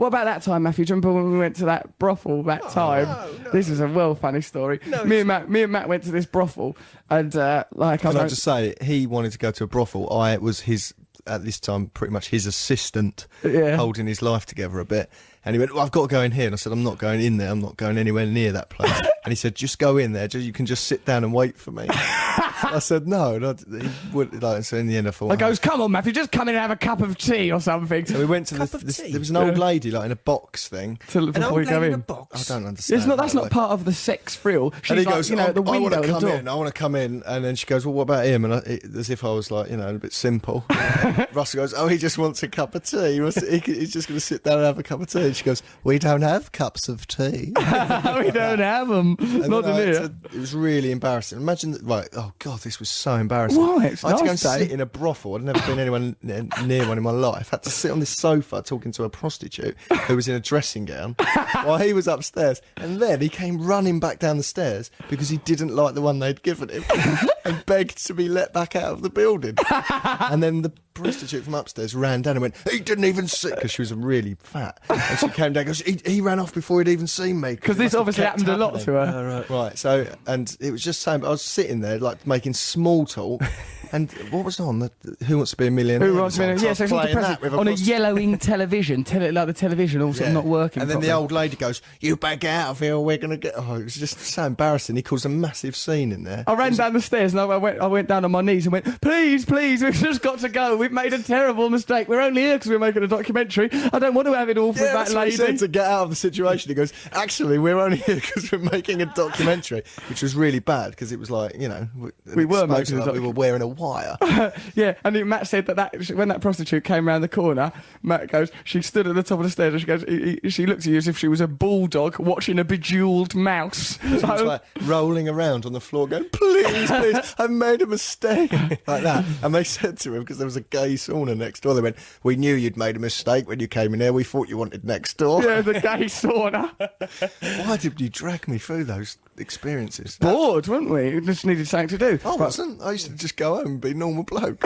What about that time, Matthew? Do you remember when we went to that brothel that time? No. This is a well funny story. No, me and Matt went to this brothel, and Can I just say, he wanted to go to a brothel. I was his, at this time, pretty much his assistant, holding his life together a bit. And he went, well, I've got to go in here. And I said, I'm not going in there. I'm not going anywhere near that place. And he said, just go in there. You can just sit down and wait for me. I said, no. He would, like, so in the end, I thought... I goes, come on, Matthew, just come in and have a cup of tea or something. So we went to there was an old lady, like, in a box thing. Before we go in. I don't understand. That's not part of the sex thrill. She's And he like, goes, at the window I at the door. I want to come in. And then she goes, well, what about him? And as if I was like, a bit simple. Russell goes, oh, he just wants a cup of tea. He's just going to sit down and have a cup of tea. And she goes, we don't have cups of tea. We don't have them. Not in here. It was really embarrassing. Imagine that, right, oh God, this was so embarrassing. Why? It's I had to go and nice, sit in a brothel. I'd never been anyone near one in my life. I had to sit on this sofa talking to a prostitute who was in a dressing gown while he was upstairs. And then he came running back down the stairs because he didn't like the one they'd given him and begged to be let back out of the building. And then the prostitute from upstairs ran down and went, he didn't even see, because she was really fat. And she came down and goes, he ran off before he'd even seen me. Because this obviously happened a lot to her. Right, so, and it was just saying, I was sitting there, like, making small talk, and what was on? Who Wants to Be a Millionaire? Who Wants to Be a Millionaire? So Yeah, so it's all depressing. On a yellowing television, like the television also not working And then properly. the old lady goes, you back out of here, we're going to get... Oh, it was just so embarrassing. He caused a massive scene in there. I ran down the stairs and I went down on my knees and went, please, we've just got to go. We've made a terrible mistake. We're only here because we're making a documentary. I don't want to have it all with that that's what he lady. said, to get out of the situation. He goes, actually, we're only here because we're making a documentary, which was really bad because it was like, We were making a we were wearing a wire. Yeah, and Matt said that when that prostitute came round the corner, Matt goes, she stood at the top of the stairs and she goes, she looked at you as if she was a bulldog watching a bejewelled mouse. She was like rolling around on the floor going, please, I've made a mistake. Like that. And they said to him, because there was a gay sauna next door, they went, we knew you'd made a mistake when you came in here. We thought you wanted next door. Yeah, the gay sauna. Why did you drag me through those experiences? Bored, weren't we? We just needed something to do. I wasn't. I used to just go home and be a normal bloke.